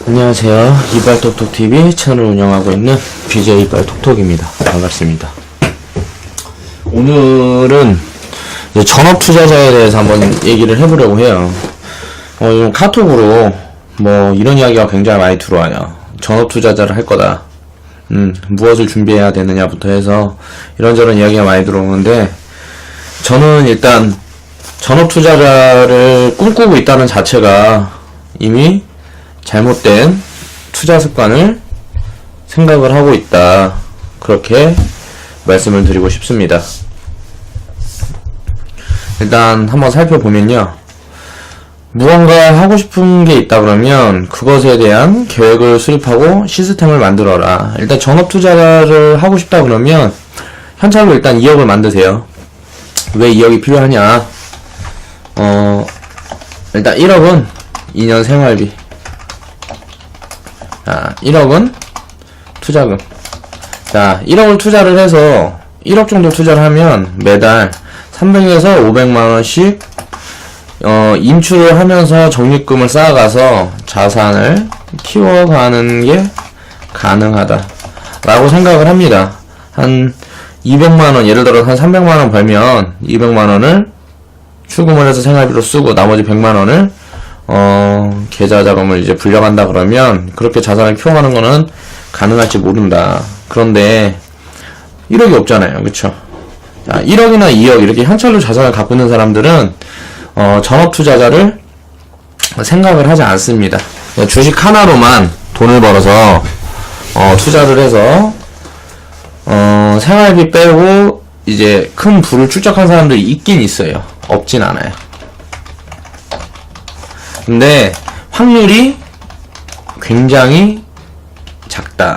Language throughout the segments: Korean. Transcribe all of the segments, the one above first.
안녕하세요. 이빨톡톡TV 채널을 운영하고 있는 BJ 이빨톡톡입니다. 반갑습니다. 오늘은 이제 전업투자자에 대해서 한번 얘기를 해보려고 해요. 요즘 카톡으로 뭐 이런 이야기가 굉장히 많이 들어와요. 전업투자자를 할 거다. 무엇을 준비해야 되느냐부터 해서 이런저런 이야기가 많이 들어오는데, 저는 일단 전업투자자를 꿈꾸고 있다는 자체가 이미 잘못된 투자 습관을 생각을 하고 있다, 그렇게 말씀을 드리고 싶습니다. 일단 한번 살펴보면요, 무언가 하고 싶은 게 있다 그러면 그것에 대한 계획을 수립하고 시스템을 만들어라. 일단 전업투자를 하고 싶다 그러면 현찰로 일단 2억을 만드세요. 왜 2억이 필요하냐? 일단 1억은 2년 생활비, 1억은 투자금. 자, 1억을 투자를 해서 1억 정도 투자를 하면 매달 300에서 500만원씩 인출을 하면서 적립금을 쌓아가서 자산을 키워가는 게 가능하다 라고 생각을 합니다. 한 200만원, 예를 들어 한 300만원 벌면 200만원을 출금을 해서 생활비로 쓰고 나머지 100만원을 계좌자금을 이제 불려간다 그러면 그렇게 자산을 키워가는 거는 가능할지 모른다. 그런데 1억이 없잖아요. 그쵸? 자, 1억이나 2억 이렇게 현찰로 자산을 갖고 있는 사람들은 전업투자자를 생각을 하지 않습니다. 주식 하나로만 돈을 벌어서 투자를 해서 생활비 빼고 이제 큰 부를 축적한 사람들이 있긴 있어요. 없진 않아요. 근데 확률이 굉장히 작다.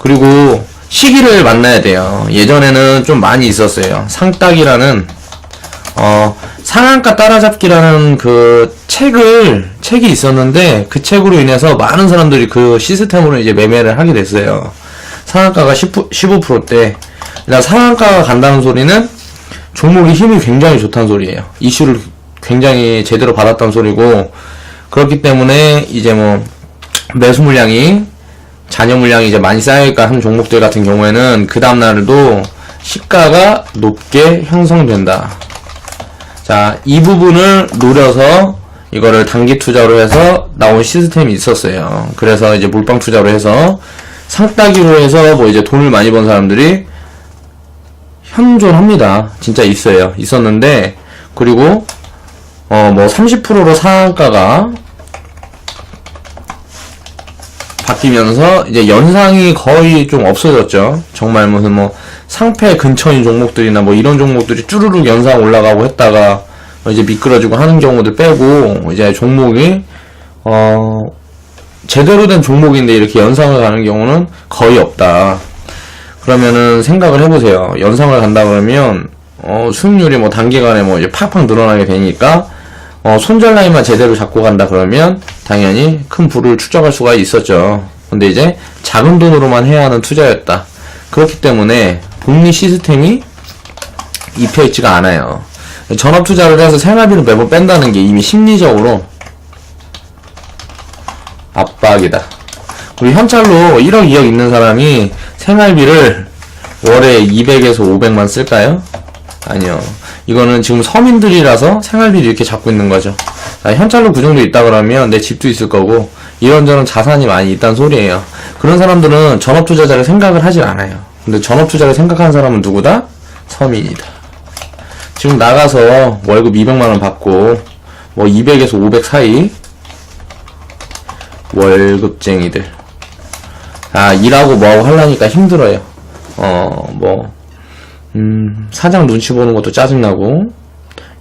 그리고 시기를 만나야 돼요. 예전에는 좀 많이 있었어요. 상따기라는 상한가 따라잡기라는 그 책이 있었는데, 그 책으로 인해서 많은 사람들이 그 시스템으로 이제 매매를 하게 됐어요. 상한가가 15%대. 그러니까 상한가가 간다는 소리는 종목이 힘이 굉장히 좋다는 소리예요. 이슈를 굉장히 제대로 받았다는 소리고, 그렇기 때문에 이제 뭐 매수 물량이, 잔여 물량이 이제 많이 쌓여있까 하는 종목들 같은 경우에는 그 다음날도 시가가 높게 형성된다. 자, 이 부분을 노려서 이거를 단기 투자로 해서 나온 시스템이 있었어요. 그래서 이제 몰빵 투자로 해서 상따기로 해서 뭐 이제 돈을 많이 번 사람들이 현존합니다. 진짜 있어요. 있었는데, 그리고 뭐 30%로 상한가가 바뀌면서 이제 연상이 거의 좀 없어졌죠. 정말 무슨 뭐 상패 근처인 종목들이나 뭐 이런 종목들이 쭈루룩 연상 올라가고 했다가 이제 미끄러지고 하는 경우들 빼고, 이제 종목이 제대로 된 종목인데 이렇게 연상을 가는 경우는 거의 없다. 그러면은 생각을 해보세요. 연상을 간다 그러면 수익률이 뭐 단기간에 뭐 이제 팍팍 늘어나게 되니까 손절 라인만 제대로 잡고 간다 그러면 당연히 큰 부를 축적할 수가 있었죠. 근데 이제 작은 돈으로만 해야 하는 투자였다. 그렇기 때문에 복리 시스템이 입혀있지가 않아요. 전업투자를 해서 생활비를 매번 뺀다는 게 이미 심리적으로 압박이다. 그리고 현찰로 1억, 2억 있는 사람이 생활비를 월에 200에서 500만 쓸까요? 아니요. 이거는 지금 서민들이라서 생활비를 이렇게 잡고 있는 거죠. 현찰로 그 정도 있다 그러면 내 집도 있을 거고 이런저런 자산이 많이 있다는 소리예요. 그런 사람들은 전업투자자를 생각을 하질 않아요. 근데 전업투자를 생각하는 사람은 누구다? 서민이다. 지금 나가서 월급 200만원 받고 뭐 200에서 500 사이 월급쟁이들, 일하고 뭐하고 하려니까 힘들어요. 사장 눈치 보는 것도 짜증나고,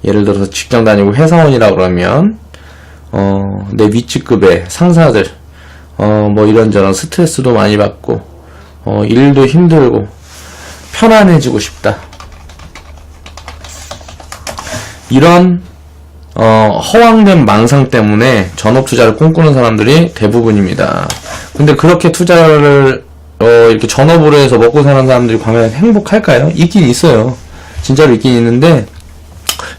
예를 들어서 직장 다니고 회사원이라 그러면 내 윗직급의 상사들 뭐 이런저런 스트레스도 많이 받고 일도 힘들고 편안해지고 싶다. 이런 허황된 망상 때문에 전업투자를 꿈꾸는 사람들이 대부분입니다. 근데 그렇게 투자를 이렇게 전업으로 해서 먹고 사는 사람들이 과연 행복할까요? 있긴 있어요. 진짜로 있긴 있는데,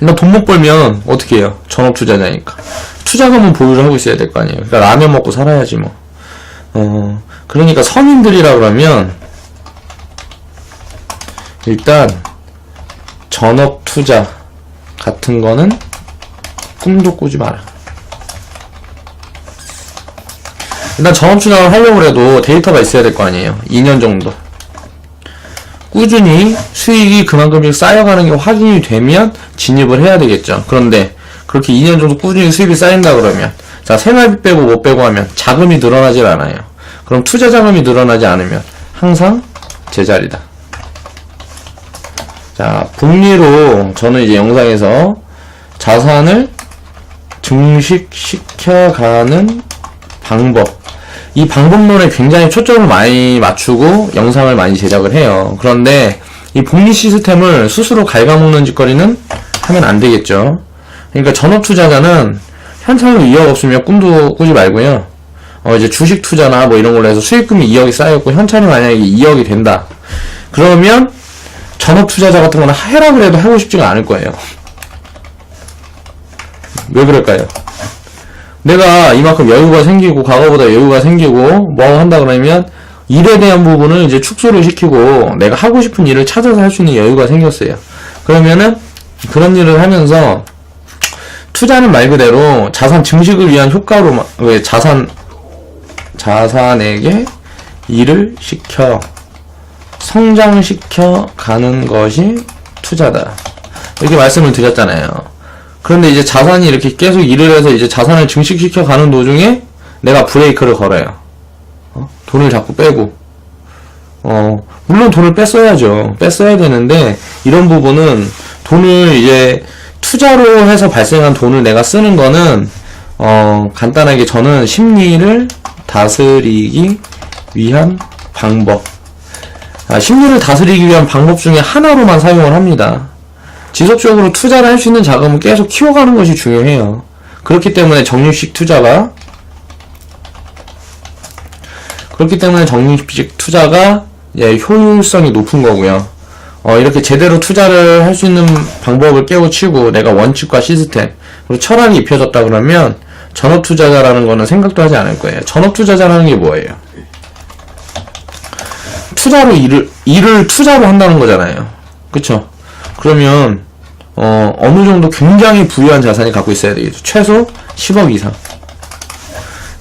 일단 돈 못 벌면 어떻게 해요? 전업투자자니까. 투자금은 보유를 하고 있어야 될 거 아니에요. 그러니까 라면 먹고 살아야지 뭐. 그러니까 서민들이라 그러면 일단 전업 투자 같은 거는 꿈도 꾸지 마라. 일단 전업 투자를 하려고 해도 데이터가 있어야 될 거 아니에요. 2년 정도. 꾸준히 수익이 그만큼씩 쌓여가는 게 확인이 되면 진입을 해야 되겠죠. 그런데 그렇게 2년 정도 꾸준히 수익이 쌓인다 그러면 자, 생활비 빼고 못 빼고 하면 자금이 늘어나질 않아요. 그럼 투자 자금이 늘어나지 않으면 항상 제자리다. 자, 복리로 저는 이제 영상에서 자산을 증식시켜가는 방법, 이 방법론에 굉장히 초점을 많이 맞추고 영상을 많이 제작을 해요. 그런데 이 복리 시스템을 스스로 갉아먹는 짓거리는 하면 안 되겠죠. 그러니까 전업 투자자는 현찰로 2억 없으면 꿈도 꾸지 말고요. 이제 주식 투자나 뭐 이런 걸로 해서 수익금이 2억이 쌓였고 현찰이 만약에 2억이 된다. 그러면 전업 투자자 같은 거는 해라 그래도 하고 싶지가 않을 거예요. 왜 그럴까요? 내가 이만큼 여유가 생기고 과거보다 여유가 생기고 뭐 한다 그러면 일에 대한 부분을 이제 축소를 시키고 내가 하고 싶은 일을 찾아서 할 수 있는 여유가 생겼어요. 그러면은 그런 일을 하면서 투자는 말 그대로 자산 증식을 위한 효과로 왜 자산에게 일을 시켜 성장시켜 가는 것이 투자다. 이렇게 말씀을 드렸잖아요. 그런데 이제 자산이 이렇게 계속 일을 해서 이제 자산을 증식시켜 가는 도중에 내가 브레이크를 걸어요. 돈을 자꾸 빼고. 물론 돈을 뺐어야죠. 뺐어야 되는데, 이런 부분은 돈을 이제 투자로 해서 발생한 돈을 내가 쓰는 거는, 간단하게 저는 심리를 다스리기 위한 방법. 심리를 다스리기 위한 방법 중에 하나로만 사용을 합니다. 지속적으로 투자를 할 수 있는 자금을 계속 키워가는 것이 중요해요. 그렇기 때문에 적립식 투자가 효율성이 높은 거고요. 이렇게 제대로 투자를 할 수 있는 방법을 깨우치고 내가 원칙과 시스템 그리고 철학이 입혀졌다 그러면 전업 투자자라는 거는 생각도 하지 않을 거예요. 전업 투자자라는 게 뭐예요? 투자로 일을 투자로 한다는 거잖아요. 그쵸? 그러면 어느 정도 굉장히 부유한 자산이 갖고 있어야 되겠죠. 최소 10억 이상.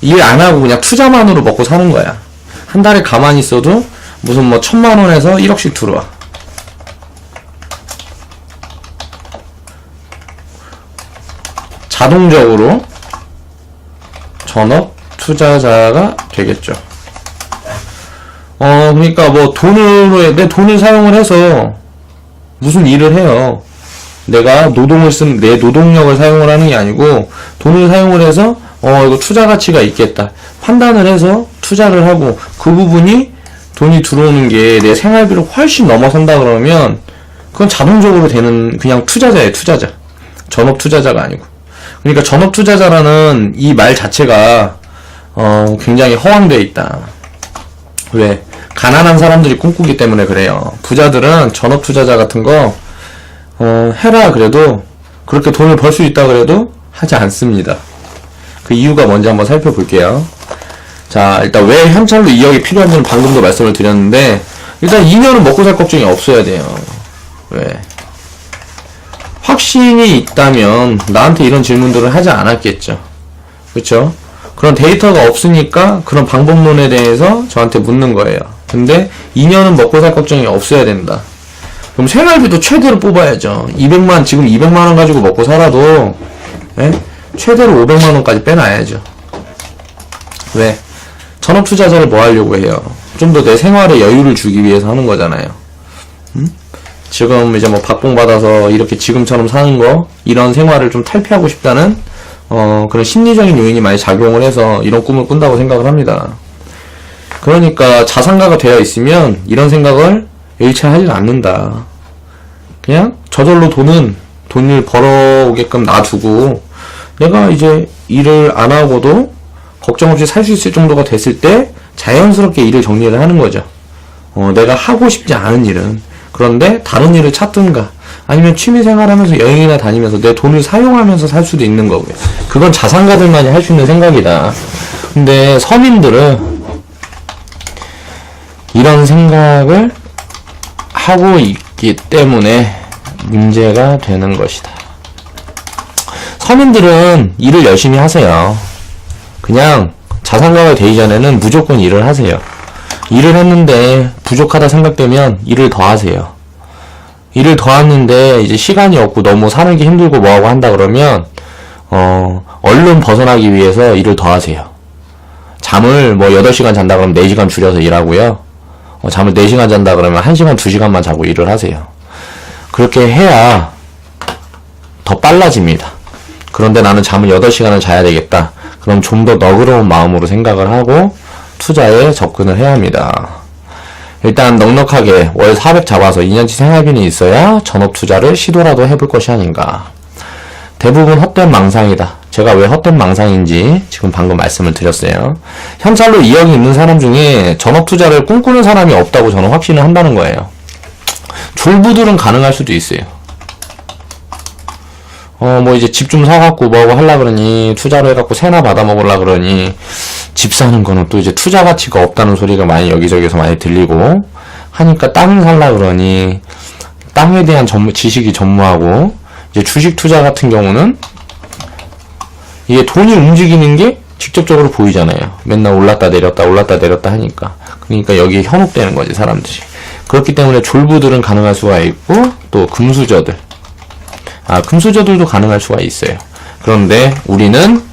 일 안 하고 그냥 투자만으로 먹고 사는 거야. 한 달에 가만히 있어도 무슨 뭐 1000만원에서 1억씩 들어와. 자동적으로 전업 투자자가 되겠죠. 그러니까 뭐 내 돈을 사용을 해서 무슨 일을 해요. 내가 내 노동력을 사용을 하는 게 아니고 돈을 사용을 해서 이거 투자 가치가 있겠다 판단을 해서 투자를 하고 그 부분이 돈이 들어오는 게 내 생활비를 훨씬 넘어선다 그러면 그건 자동적으로 되는 그냥 투자자예요. 투자자. 전업 투자자가 아니고. 그러니까 전업 투자자라는 이 말 자체가 굉장히 허황되어 있다. 왜? 가난한 사람들이 꿈꾸기 때문에 그래요. 부자들은 전업 투자자 같은 거 해라 그래도 그렇게 돈을 벌 수 있다 그래도 하지 않습니다. 그 이유가 뭔지 한번 살펴볼게요. 자, 일단 왜 현찰로 2억이 필요한지는 방금도 말씀을 드렸는데 일단 2년은 먹고 살 걱정이 없어야 돼요. 왜? 확신이 있다면 나한테 이런 질문들을 하지 않았겠죠. 그쵸? 그런 데이터가 없으니까 그런 방법론에 대해서 저한테 묻는 거예요. 근데 2년은 먹고 살 걱정이 없어야 된다. 그럼 생활비도 최대로 뽑아야죠. 지금 200만원 가지고 먹고 살아도, 예? 최대로 500만원까지 빼놔야죠. 왜? 전업 투자자를 뭐 하려고 해요? 좀 더 내 생활에 여유를 주기 위해서 하는 거잖아요. 지금 이제 뭐 박봉받아서 이렇게 지금처럼 사는 거, 이런 생활을 좀 탈피하고 싶다는, 그런 심리적인 요인이 많이 작용을 해서 이런 꿈을 꾼다고 생각을 합니다. 그러니까 자산가가 되어 있으면 이런 생각을 일체 하지 않는다. 그냥 저절로 돈을 벌어오게끔 놔두고 내가 이제 일을 안 하고도 걱정 없이 살 수 있을 정도가 됐을 때 자연스럽게 일을 정리를 하는 거죠. 내가 하고 싶지 않은 일은. 그런데 다른 일을 찾든가 아니면 취미생활 하면서 여행이나 다니면서 내 돈을 사용하면서 살 수도 있는 거고요. 그건 자산가들만이 할 수 있는 생각이다. 근데 서민들은 이런 생각을 하고 있기 때문에 문제가 되는 것이다. 서민들은 일을 열심히 하세요. 그냥 자산가가 되기 전에는 무조건 일을 하세요. 일을 했는데 부족하다 생각되면 일을 더 하세요. 일을 더 하는데 이제 시간이 없고 너무 사는 게 힘들고 뭐하고 한다 그러면 얼른 벗어나기 위해서 일을 더 하세요. 잠을 뭐 8시간 잔다 그러면 4시간 줄여서 일하고요. 잠을 4시간 잔다 그러면 1시간, 2시간만 자고 일을 하세요. 그렇게 해야 더 빨라집니다. 그런데 나는 잠을 8시간을 자야 되겠다. 그럼 좀 더 너그러운 마음으로 생각을 하고 투자에 접근을 해야 합니다. 일단 넉넉하게 월 400 잡아서 2년치 생활비는 있어야 전업 투자를 시도라도 해볼 것이 아닌가. 대부분 헛된 망상이다. 제가 왜 헛된 망상인지 지금 방금 말씀을 드렸어요. 현찰로 2억이 있는 사람 중에 전업 투자를 꿈꾸는 사람이 없다고 저는 확신을 한다는 거예요. 졸부들은 가능할 수도 있어요. 뭐 이제 집 좀 사갖고 뭐하고 하려 그러니, 투자로 해갖고 세나 받아 먹으려 그러니, 집 사는 거는 또 이제 투자 가치가 없다는 소리가 많이 여기저기서 많이 들리고 하니까 땅을 살라 그러니, 땅에 대한 지식이 전무하고, 이제 주식 투자 같은 경우는 이게 돈이 움직이는 게 직접적으로 보이잖아요. 맨날 올랐다 내렸다 하니까. 그러니까 여기에 현혹되는 거지, 사람들이. 그렇기 때문에 졸부들은 가능할 수가 있고, 또 금수저들. 금수저들도 가능할 수가 있어요. 그런데 우리는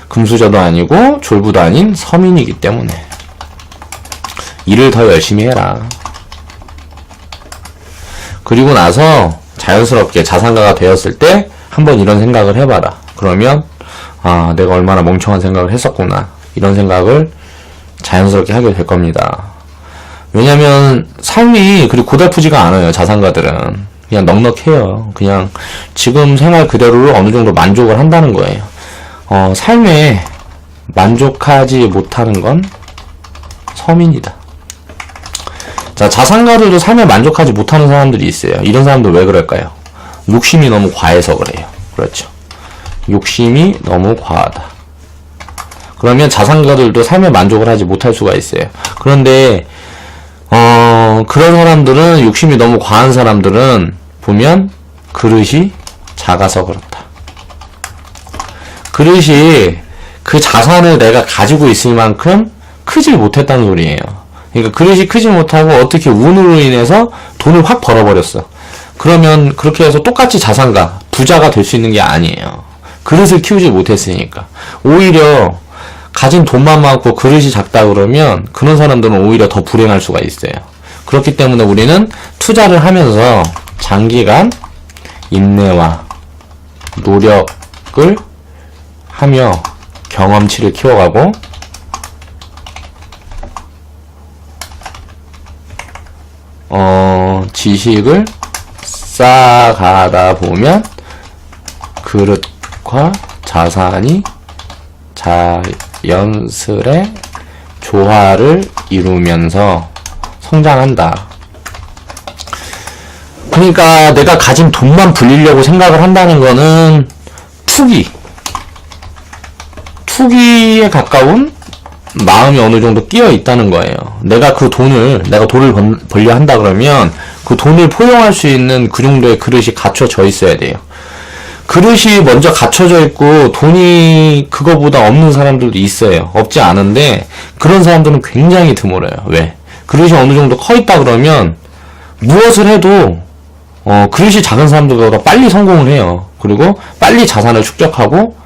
금수저도 아니고 졸부도 아닌 서민이기 때문에 일을 더 열심히 해라. 그리고 나서 자연스럽게 자산가가 되었을 때 한번 이런 생각을 해봐라. 그러면 내가 얼마나 멍청한 생각을 했었구나. 이런 생각을 자연스럽게 하게 될 겁니다. 왜냐면 삶이 그리 고달프지가 않아요. 자산가들은 그냥 넉넉해요. 그냥 지금 생활 그대로를 어느 정도 만족을 한다는 거예요. 삶에 만족하지 못하는 건 서민이다. 자, 자산가들도 삶에 만족하지 못하는 사람들이 있어요. 이런 사람들 왜 그럴까요? 욕심이 너무 과해서 그래요. 그렇죠. 욕심이 너무 과하다. 그러면 자산가들도 삶에 만족을 하지 못할 수가 있어요. 그런데 그런 사람들은, 욕심이 너무 과한 사람들은 보면 그릇이 작아서 그렇다. 그릇이 그 자산을 내가 가지고 있을 만큼 크질 못했다는 소리예요. 그러니까 그릇이 크지 못하고 어떻게 운으로 인해서 돈을 확 벌어버렸어. 그러면 그렇게 해서 똑같이 자산가, 부자가 될 수 있는 게 아니에요. 그릇을 키우지 못했으니까. 오히려 가진 돈만 많고 그릇이 작다 그러면 그런 사람들은 오히려 더 불행할 수가 있어요. 그렇기 때문에 우리는 투자를 하면서 장기간 인내와 노력을 하며 경험치를 키워가고 지식을 쌓아가다 보면 그릇과 자산이 자연스레 조화를 이루면서 성장한다. 그러니까 내가 가진 돈만 불리려고 생각을 한다는 거는 투기에 가까운 마음이 어느 정도 끼어 있다는 거예요. 내가 돈을 벌려 한다 그러면 그 돈을 포용할 수 있는 그 정도의 그릇이 갖춰져 있어야 돼요. 그릇이 먼저 갖춰져 있고 돈이 그거보다 없는 사람들도 있어요. 없지 않은데 그런 사람들은 굉장히 드물어요. 왜? 그릇이 어느 정도 커 있다 그러면 무엇을 해도 그릇이 작은 사람들보다 빨리 성공을 해요. 그리고 빨리 자산을 축적하고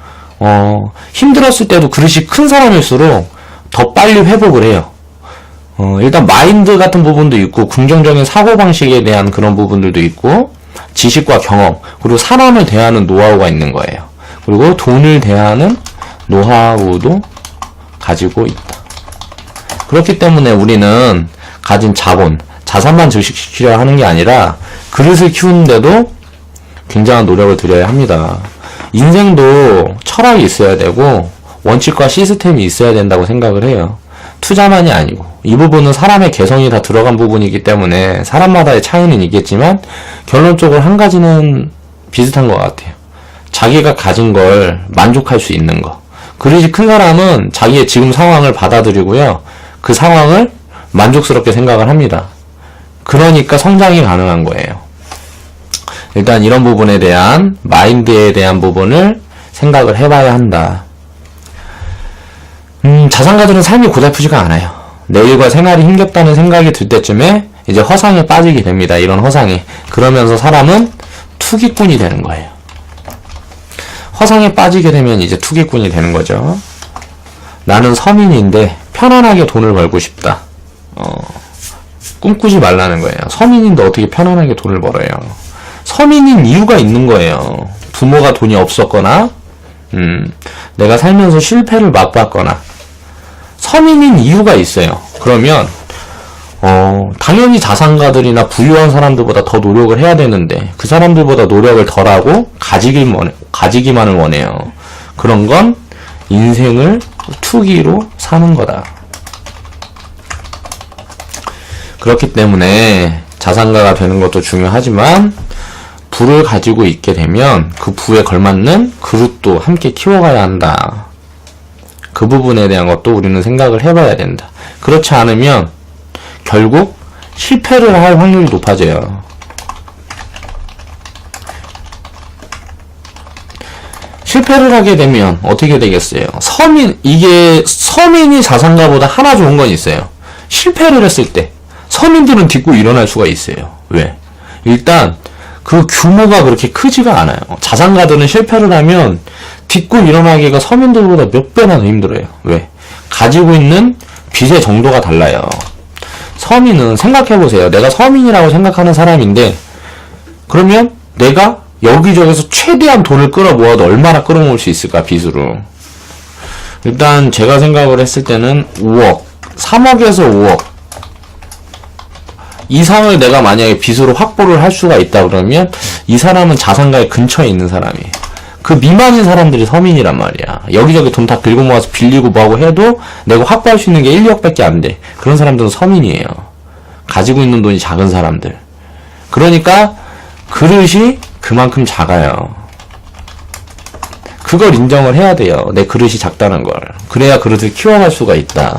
힘들었을 때도 그릇이 큰 사람일수록 더 빨리 회복을 해요. 일단 마인드 같은 부분도 있고 긍정적인 사고방식에 대한 그런 부분들도 있고 지식과 경험, 그리고 사람을 대하는 노하우가 있는 거예요. 그리고 돈을 대하는 노하우도 가지고 있다. 그렇기 때문에 우리는 가진 자산만 증식시키려 하는 게 아니라 그릇을 키우는데도 굉장한 노력을 들여야 합니다. 인생도 철학이 있어야 되고 원칙과 시스템이 있어야 된다고 생각을 해요. 투자만이 아니고, 이 부분은 사람의 개성이 다 들어간 부분이기 때문에 사람마다의 차이는 있겠지만 결론적으로 한 가지는 비슷한 것 같아요. 자기가 가진 걸 만족할 수 있는 거. 그릇이 큰 사람은 자기의 지금 상황을 받아들이고요, 그 상황을 만족스럽게 생각을 합니다. 그러니까 성장이 가능한 거예요. 일단 이런 부분에 대한 마인드에 대한 부분을 생각을 해봐야 한다. 자산가들은 삶이 고달프지가 않아요. 내일과 생활이 힘겹다는 생각이 들 때쯤에 이제 허상에 빠지게 됩니다. 이런 허상에. 그러면서 사람은 투기꾼이 되는 거예요. 허상에 빠지게 되면 이제 투기꾼이 되는 거죠. 나는 서민인데 편안하게 돈을 벌고 싶다. 꿈꾸지 말라는 거예요. 서민인데 어떻게 편안하게 돈을 벌어요. 서민인 이유가 있는 거예요. 부모가 돈이 없었거나 내가 살면서 실패를 맛봤거나 서민인 이유가 있어요. 그러면 당연히 자산가들이나 부유한 사람들보다 더 노력을 해야 되는데 그 사람들보다 노력을 덜하고 가지기만을 원해요. 그런 건 인생을 투기로 사는 거다. 그렇기 때문에 자산가가 되는 것도 중요하지만 부를 가지고 있게 되면 그 부에 걸맞는 그릇도 함께 키워가야 한다. 그 부분에 대한 것도 우리는 생각을 해봐야 된다. 그렇지 않으면 결국 실패를 할 확률이 높아져요. 실패를 하게 되면 어떻게 되겠어요? 서민이 자산가보다 하나 좋은 건 있어요. 실패를 했을 때 서민들은 딛고 일어날 수가 있어요. 왜? 일단 그 규모가 그렇게 크지가 않아요. 자산가들은 실패를 하면 딛고 일어나기가 서민들보다 몇 배나 더 힘들어요. 왜? 가지고 있는 빚의 정도가 달라요. 서민은 생각해보세요. 내가 서민이라고 생각하는 사람인데 그러면 내가 여기저기서 최대한 돈을 끌어모아도 얼마나 끌어모을 수 있을까, 빚으로. 일단 제가 생각을 했을 때는 5억, 3억에서 5억 이상을 내가 만약에 빚으로 확보를 할 수가 있다 그러면 이 사람은 자산가의 근처에 있는 사람이에요. 그 미만인 사람들이 서민이란 말이야. 여기저기 돈 다 긁어 모아서 빌리고 뭐하고 해도 내가 확보할 수 있는 게 1, 2억밖에 안 돼. 그런 사람들은 서민이에요. 가지고 있는 돈이 작은 사람들. 그러니까 그릇이 그만큼 작아요. 그걸 인정을 해야 돼요. 내 그릇이 작다는 걸. 그래야 그릇을 키워갈 수가 있다.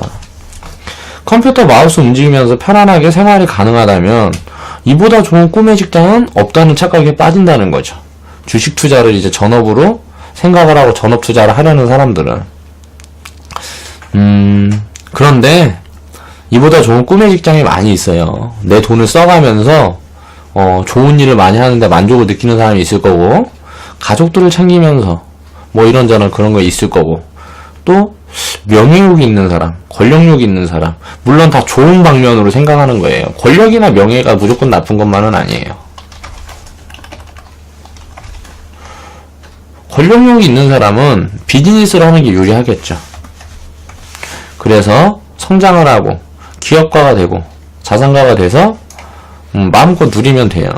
컴퓨터 마우스 움직이면서 편안하게 생활이 가능하다면 이보다 좋은 꿈의 직장은 없다는 착각에 빠진다는 거죠. 주식 투자를 이제 전업으로 생각을 하고 전업 투자를 하려는 사람들은. 그런데 이보다 좋은 꿈의 직장이 많이 있어요. 내 돈을 써가면서 좋은 일을 많이 하는데 만족을 느끼는 사람이 있을 거고, 가족들을 챙기면서 뭐 이런저런 그런 거 있을 거고, 또 명예욕이 있는 사람, 권력욕이 있는 사람, 물론 다 좋은 방면으로 생각하는 거예요. 권력이나 명예가 무조건 나쁜 것만은 아니에요. 권력욕이 있는 사람은 비즈니스를 하는 게 유리하겠죠. 그래서 성장을 하고 기업가가 되고 자산가가 돼서 마음껏 누리면 돼요.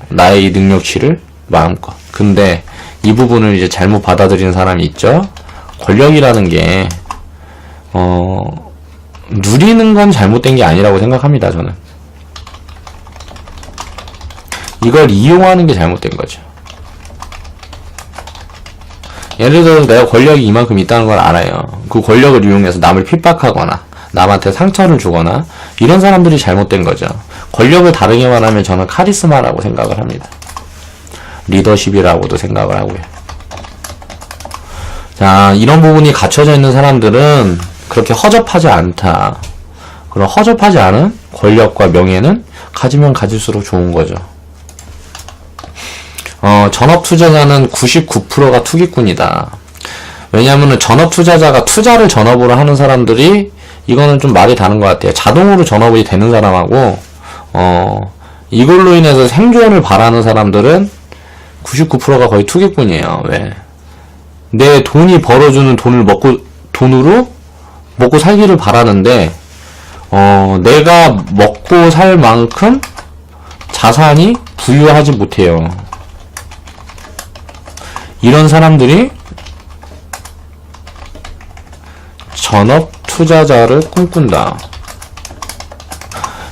나의 이 능력치를 마음껏. 근데 이 부분을 이제 잘못 받아들이는 사람이 있죠. 권력이라는 게 누리는 건 잘못된 게 아니라고 생각합니다. 저는 이걸 이용하는 게 잘못된 거죠. 예를 들어서 내가 권력이 이만큼 있다는 걸 알아요. 그 권력을 이용해서 남을 핍박하거나 남한테 상처를 주거나 이런 사람들이 잘못된 거죠. 권력을 다르게 말하면 저는 카리스마라고 생각을 합니다. 리더십이라고도 생각을 하고요. 자, 이런 부분이 갖춰져 있는 사람들은 그렇게 허접하지 않다. 그런 허접하지 않은 권력과 명예는 가지면 가질수록 좋은 거죠. 전업 투자자는 99%가 투기꾼이다. 왜냐하면 전업 투자자가 투자를 전업으로 하는 사람들이 이거는 좀 말이 다른 것 같아요. 자동으로 전업이 되는 사람하고 이걸로 인해서 생존을 바라는 사람들은 99%가 거의 투기꾼이에요. 왜? 내 돈이 벌어주는 돈으로 먹고 살기를 바라는데 내가 먹고 살 만큼 자산이 부유하지 못해요. 이런 사람들이 전업 투자자를 꿈꾼다.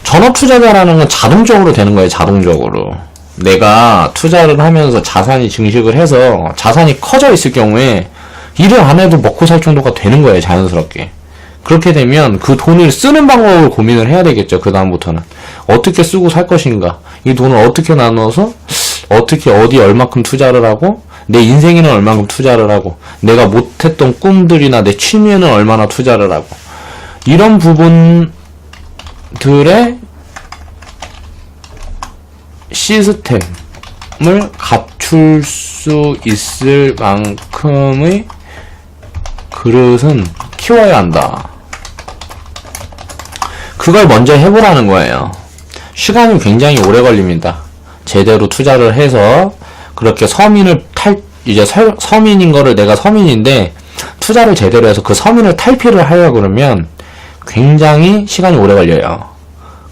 전업 투자자라는 건 자동적으로 되는 거예요. 자동적으로. 내가 투자를 하면서 자산이 증식을 해서 자산이 커져 있을 경우에 일을 안 해도 먹고 살 정도가 되는 거예요. 자연스럽게. 그렇게 되면 그 돈을 쓰는 방법을 고민을 해야 되겠죠. 그 다음부터는 어떻게 쓰고 살 것인가, 이 돈을 어떻게 나눠서 어떻게 어디 얼마큼 투자를 하고, 내 인생에는 얼마큼 투자를 하고, 내가 못했던 꿈들이나 내 취미에는 얼마나 투자를 하고, 이런 부분들의 시스템을 갖출 수 있을 만큼의 그릇은 키워야 한다. 그걸 먼저 해보라는 거예요. 시간이 굉장히 오래 걸립니다. 제대로 투자를 해서 그렇게 이제 서민인 거를, 내가 서민인데 투자를 제대로 해서 그 서민을 탈피를 하려고 그러면 굉장히 시간이 오래 걸려요.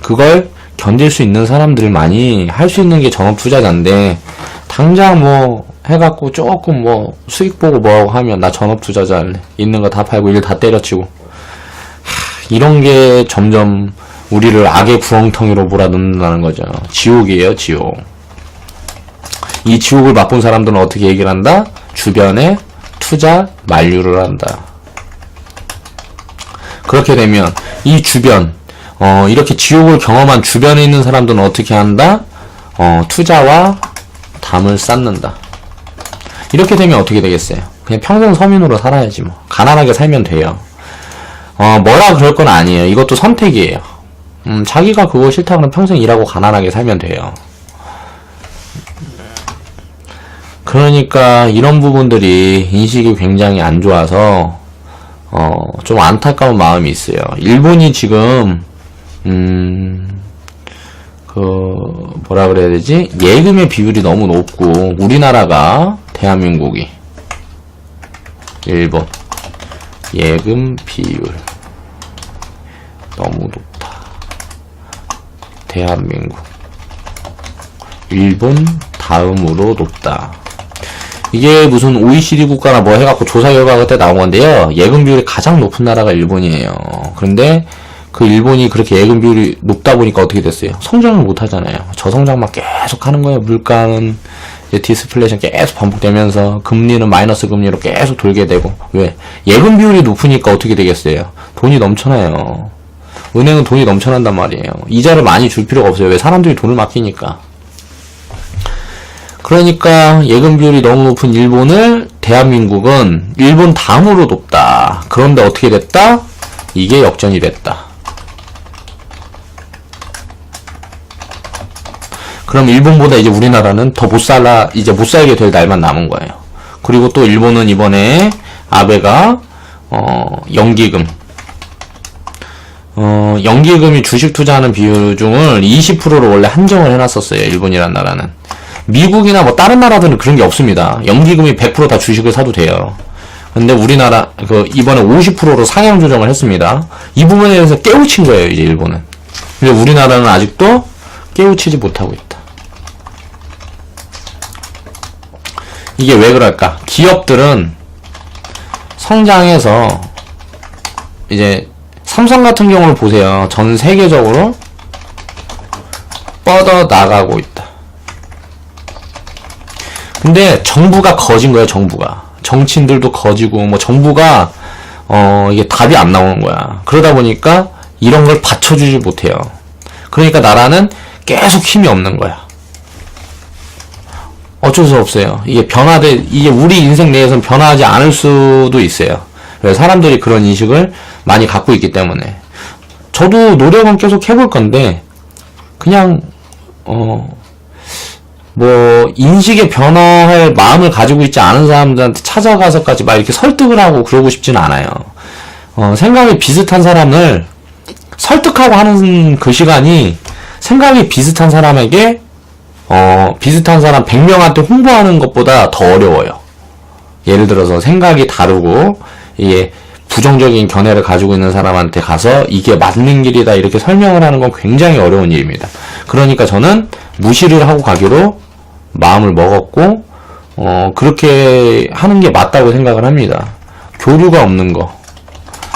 그걸 견딜 수 있는 사람들만이 할 수 있는 게 전업 투자자인데, 당장 뭐 해갖고 조금 뭐 수익 보고 뭐하고 하면 나 전업 투자자 할래, 있는 거 다 팔고 일 다 때려치고, 이런 게 점점 우리를 악의 구렁텅이로 몰아넣는다는 거죠. 지옥이에요, 지옥. 이 지옥을 맛본 사람들은 어떻게 얘기를 한다? 주변에 투자 만류를 한다. 그렇게 되면 이 주변, 이렇게 지옥을 경험한 주변에 있는 사람들은 어떻게 한다? 투자와 담을 쌓는다. 이렇게 되면 어떻게 되겠어요? 그냥 평생 서민으로 살아야지 뭐. 가난하게 살면 돼요. 뭐라 그럴 건 아니에요. 이것도 선택이에요. 자기가 그거 싫다 그러면 평생 일하고 가난하게 살면 돼요. 그러니까 이런 부분들이 인식이 굉장히 안 좋아서 좀 안타까운 마음이 있어요. 일본이 지금 뭐라 그래야 되지? 예금의 비율이 너무 높고, 우리나라가, 대한민국이, 일본 예금 비율 너무 높다. 대한민국, 일본 다음으로 높다. 이게 무슨 OECD 국가나 뭐 해갖고 조사 결과 그때 나온 건데요. 예금 비율이 가장 높은 나라가 일본이에요. 그런데 그 일본이 그렇게 예금 비율이 높다 보니까 어떻게 됐어요? 성장을 못 하잖아요. 저성장만 계속 하는 거예요. 물가는 이제 디스플레이션 계속 반복되면서 금리는 마이너스 금리로 계속 돌게 되고. 왜? 예금 비율이 높으니까 어떻게 되겠어요? 돈이 넘쳐나요. 은행은 돈이 넘쳐난단 말이에요. 이자를 많이 줄 필요가 없어요. 왜? 사람들이 돈을 맡기니까. 그러니까 예금 비율이 너무 높은 일본을, 대한민국은 일본 다음으로 높다. 그런데 어떻게 됐다? 이게 역전이 됐다. 그럼 일본보다 이제 우리나라는 더 이제 못 살게 될 날만 남은 거예요. 그리고 또 일본은 이번에 아베가 연기금, 연기금이 주식 투자하는 비중을 20%로 원래 한정을 해놨었어요. 일본이란 나라는. 미국이나 뭐 다른 나라들은 그런 게 없습니다. 연기금이 100% 다 주식을 사도 돼요. 근데 우리나라 이번에 50%로 상향 조정을 했습니다. 이 부분에 대해서 깨우친 거예요, 이제 일본은. 근데 우리나라는 아직도 깨우치지 못하고 있다. 이게 왜 그럴까? 기업들은 성장해서, 이제 삼성 같은 경우를 보세요. 전 세계적으로 뻗어 나가고 있다. 근데 정부가 거진 거예요. 정치인들도 거지고, 뭐 정부가 이게 답이 안 나오는 거야. 그러다 보니까 이런 걸 받쳐주지 못해요. 그러니까 나라는 계속 힘이 없는 거야. 어쩔 수 없어요. 이게 이게 우리 인생 내에서는 변화하지 않을 수도 있어요. 그래서 사람들이 그런 인식을 많이 갖고 있기 때문에. 저도 노력은 계속 해볼 건데, 그냥 뭐 인식의 변화할 마음을 가지고 있지 않은 사람들한테 찾아가서까지 막 이렇게 설득을 하고 그러고 싶지는 않아요. 생각이 비슷한 사람을 설득하고 하는 그 시간이, 생각이 비슷한 사람에게 비슷한 사람 100명한테 홍보하는 것보다 더 어려워요. 예를 들어서 생각이 다르고 이게 부정적인 견해를 가지고 있는 사람한테 가서 이게 맞는 길이다 이렇게 설명을 하는 건 굉장히 어려운 일입니다. 그러니까 저는 무시를 하고 가기로 마음을 먹었고, 그렇게 하는 게 맞다고 생각을 합니다. 교류가 없는 거.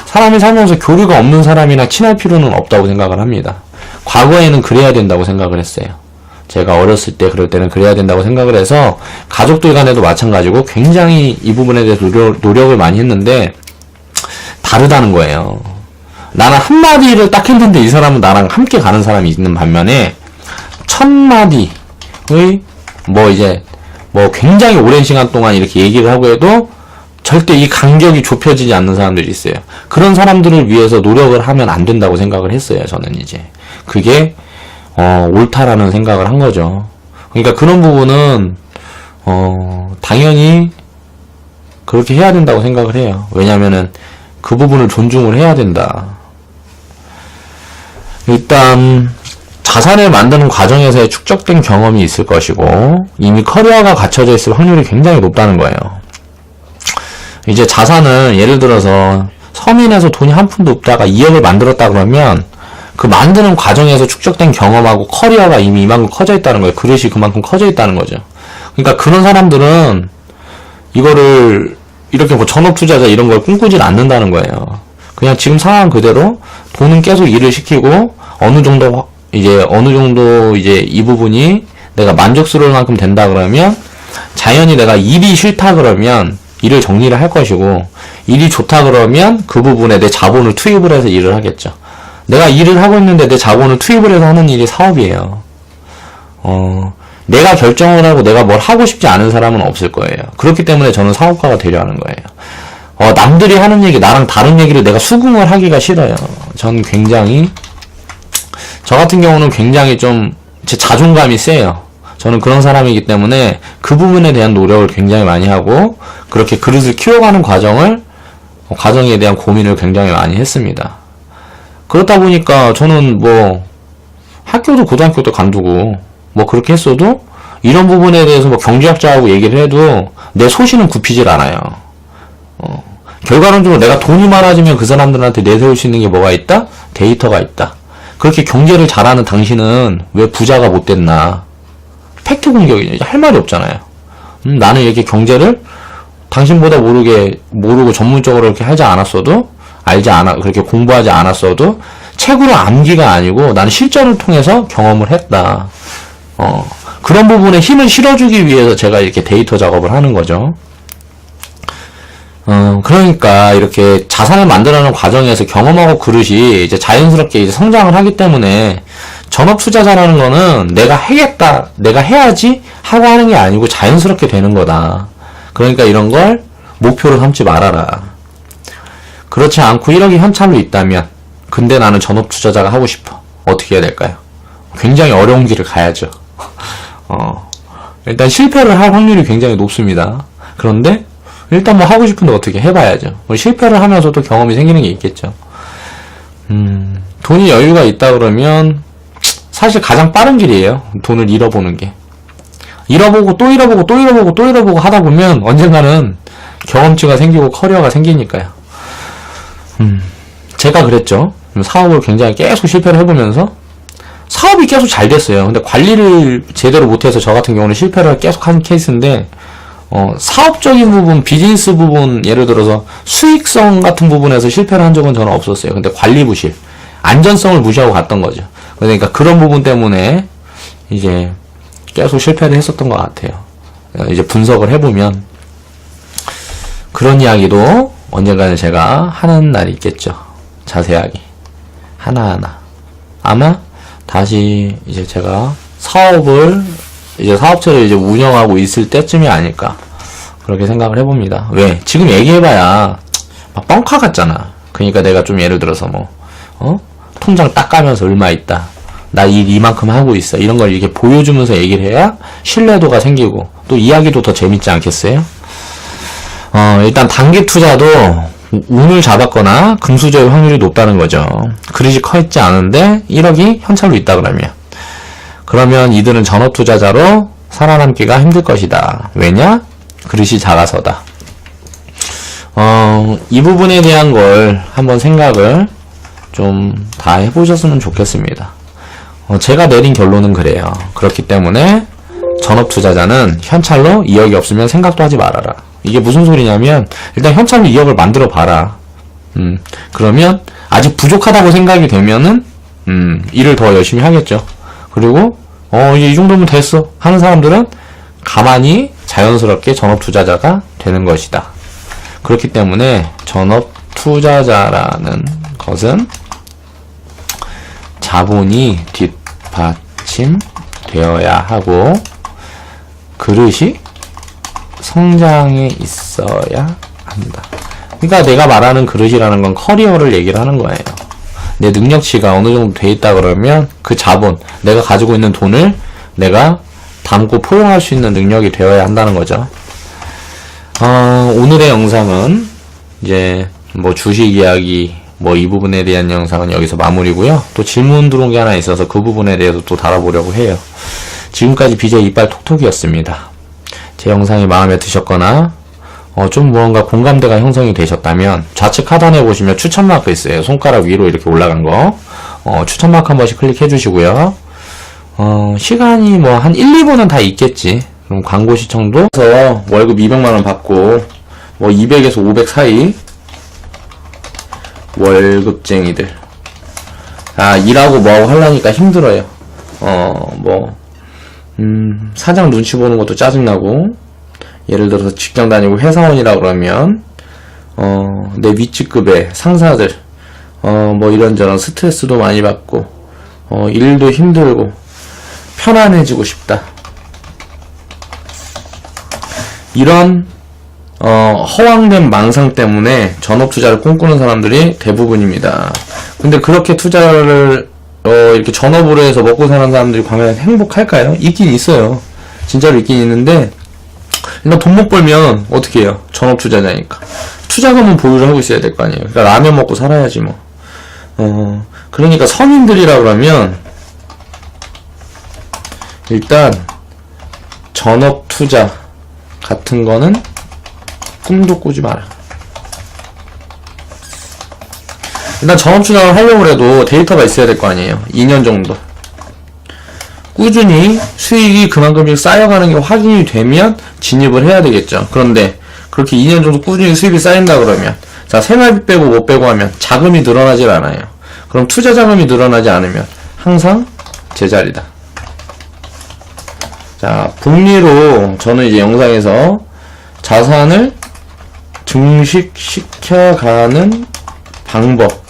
사람이 살면서 교류가 없는 사람이랑 친할 필요는 없다고 생각을 합니다. 과거에는 그래야 된다고 생각을 했어요. 제가 어렸을 때 그럴 때는 그래야 된다고 생각을 해서 가족들 간에도 마찬가지고 굉장히 이 부분에 대해서 노력을 많이 했는데 다르다는 거예요. 나는 한마디를 딱 했는데 이 사람은 나랑 함께 가는 사람이 있는 반면에 1000마디의 굉장히 오랜 시간 동안 이렇게 얘기를 하고 해도 절대 이 간격이 좁혀지지 않는 사람들이 있어요. 그런 사람들을 위해서 노력을 하면 안 된다고 생각을 했어요. 저는 이제 그게 옳다라는 생각을 한 거죠. 그러니까 그런 부분은 당연히 그렇게 해야 된다고 생각을 해요. 왜냐면은 그 부분을 존중을 해야 된다. 일단 자산을 만드는 과정에서의 축적된 경험이 있을 것이고 이미 커리어가 갖춰져 있을 확률이 굉장히 높다는 거예요. 이제 자산은 예를 들어서 서민에서 돈이 한 푼도 없다가 2억을 만들었다 그러면 그 만드는 과정에서 축적된 경험하고 커리어가 이미 이만큼 커져 있다는 거예요. 그릇이 그만큼 커져 있다는 거죠. 그러니까 그런 사람들은 이거를 이렇게 뭐 전업투자자 이런 걸 꿈꾸질 않는다는 거예요. 그냥 지금 상황 그대로 돈은 계속 일을 시키고 어느 정도 이제 이 부분이 내가 만족스러울 만큼 된다 그러면 자연히 내가 일이 싫다 그러면 일을 정리를 할 것이고 일이 좋다 그러면 그 부분에 내 자본을 투입을 해서 일을 하겠죠. 내가 일을 하고 있는데 내 자본을 투입을 해서 하는 일이 사업이에요. 내가 결정을 하고 내가 뭘 하고 싶지 않은 사람은 없을 거예요. 그렇기 때문에 저는 사업가가 되려 하는 거예요. 남들이 하는 얘기, 나랑 다른 얘기를 내가 수긍을 하기가 싫어요. 저는 굉장히, 저 같은 경우는 굉장히 좀 제 자존감이 세요. 저는 그런 사람이기 때문에 그 부분에 대한 노력을 굉장히 많이 하고 그렇게 그릇을 키워가는 과정에 대한 고민을 굉장히 많이 했습니다. 그렇다 보니까 저는 뭐 학교도 고등학교도 간두고 뭐 그렇게 했어도 이런 부분에 대해서 뭐 경제학자하고 얘기를 해도 내 소신은 굽히질 않아요. 결과론적으로 내가 돈이 많아지면 그 사람들한테 내세울 수 있는 게 뭐가 있다? 데이터가 있다. 그렇게 경제를 잘하는 당신은 왜 부자가 못 됐나? 팩트 공격이죠. 할 말이 없잖아요. 나는 이렇게 경제를 당신보다 모르고 전문적으로 이렇게 하지 않았어도, 그렇게 공부하지 않았어도, 책으로 암기가 아니고 나는 실전을 통해서 경험을 했다. 그런 부분에 힘을 실어주기 위해서 제가 이렇게 데이터 작업을 하는 거죠. 그러니까 이렇게 자산을 만들어가는 과정에서 경험하고 그릇이 이제 자연스럽게 이제 성장을 하기 때문에 전업 투자자라는 거는 내가 해야겠다, 내가 해야지 하고 하는 게 아니고 자연스럽게 되는 거다. 그러니까 이런 걸 목표로 삼지 말아라. 그렇지 않고 1억이 현찰로 있다면, 근데 나는 전업 투자자가 하고 싶어. 어떻게 해야 될까요? 굉장히 어려운 길을 가야죠. 일단 실패를 할 확률이 굉장히 높습니다. 그런데 일단 뭐 하고 싶은데 어떻게 해봐야죠. 뭐 실패를 하면서도 경험이 생기는 게 있겠죠. 돈이 여유가 있다 그러면 사실 가장 빠른 길이에요. 돈을 잃어보는 게. 잃어보고 또 잃어보고 또 잃어보고 또 잃어보고 하다 보면 언젠가는 경험치가 생기고 커리어가 생기니까요. 제가 그랬죠. 사업을 굉장히 계속 실패를 해보면서 사업이 계속 잘 됐어요. 근데 관리를 제대로 못해서 저 같은 경우는 실패를 계속 하는 케이스인데, 사업적인 부분, 비즈니스 부분, 예를 들어서 수익성 같은 부분에서 실패를 한 적은 저는 없었어요. 근데 관리 부실, 안전성을 무시하고 갔던 거죠. 그러니까 그런 부분 때문에 이제 계속 실패를 했었던 것 같아요. 이제 분석을 해보면 그런 이야기도 언젠가는 제가 하는 날이 있겠죠. 자세하게 하나하나. 아마 다시 이제 제가 사업체를 이제 운영하고 있을 때쯤이 아닐까, 그렇게 생각을 해봅니다. 왜? 지금 얘기해봐야 막 뻥카 같잖아. 그러니까 내가 좀 예를 들어서 통장 딱 까면서 얼마 있다, 나 일 이만큼 하고 있어, 이런 걸 이렇게 보여주면서 얘기를 해야 신뢰도가 생기고 또 이야기도 더 재밌지 않겠어요? 일단 단기 투자도 운을 잡았거나 금수저의 확률이 높다는 거죠. 그릇이 커 있지 않은데 1억이 현찰로 있다 그러면 이들은 전업 투자자로 살아남기가 힘들 것이다. 왜냐? 그릇이 작아서다. 이 부분에 대한 걸 한번 생각을 좀 다 해보셨으면 좋겠습니다. 제가 내린 결론은 그래요. 그렇기 때문에 전업 투자자는 현찰로 2억이 없으면 생각도 하지 말아라. 이게 무슨 소리냐면 일단 현찰로 2억을 만들어 봐라. 그러면 아직 부족하다고 생각이 되면은 일을 더 열심히 하겠죠. 그리고 이제 이 정도면 됐어 하는 사람들은 가만히 자연스럽게 전업투자자가 되는 것이다. 그렇기 때문에 전업투자자라는 것은 자본이 뒷받침되어야 하고 그릇이 성장해 있어야 한다. 그러니까 내가 말하는 그릇이라는 건 커리어를 얘기를 하는 거예요. 내 능력치가 어느 정도 돼 있다 그러면 그 자본, 내가 가지고 있는 돈을 내가 담고 포용할 수 있는 능력이 되어야 한다는 거죠. 오늘의 영상은 이제 뭐 주식 이야기 이 부분에 대한 영상은 여기서 마무리고요. 또 질문 들어온 게 하나 있어서 그 부분에 대해서 또 다뤄보려고 해요. 지금까지 BJ 이빨 톡톡이었습니다. 제 영상이 마음에 드셨거나 좀 무언가 공감대가 형성이 되셨다면 좌측 하단에 보시면 추천 마크 있어요. 손가락 위로 이렇게 올라간 거 추천 마크 한 번씩 클릭해 주시고요. 시간이 한 1, 2분은 다 있겠지. 그럼 광고 시청도 해서 월급 200만원 받고 200에서 500 사이 월급쟁이들 일하고 뭐하고 하려니까 힘들어요. 사장 눈치 보는 것도 짜증나고, 예를 들어서 직장 다니고 회사원이라 그러면 내 윗직급의 상사들 이런저런 스트레스도 많이 받고 일도 힘들고 편안해지고 싶다. 이런 허황된 망상 때문에 전업투자를 꿈꾸는 사람들이 대부분입니다. 근데 그렇게 투자를 이렇게 전업으로 해서 먹고 사는 사람들이 과연 행복할까요? 있긴 있어요. 진짜로 있긴 있는데, 일단 돈 못 벌면 어떻게 해요? 전업투자자니까. 투자금은 보유를 하고 있어야 될 거 아니에요. 그러니까 라면 먹고 살아야지 뭐. 그러니까 서민들이라 그러면 일단 전업투자 같은 거는 꿈도 꾸지 마라. 일단 전업투자를 하려고 해도 데이터가 있어야 될 거 아니에요. 2년 정도 꾸준히 수익이 그만큼씩 쌓여가는 게 확인이 되면 진입을 해야 되겠죠. 그런데 그렇게 2년 정도 꾸준히 수익이 쌓인다 그러면, 자, 생활비 빼고 못 빼고 하면 자금이 늘어나질 않아요. 그럼 투자 자금이 늘어나지 않으면 항상 제자리다. 자, 복리로 저는 이제 영상에서 자산을 증식시켜가는 방법,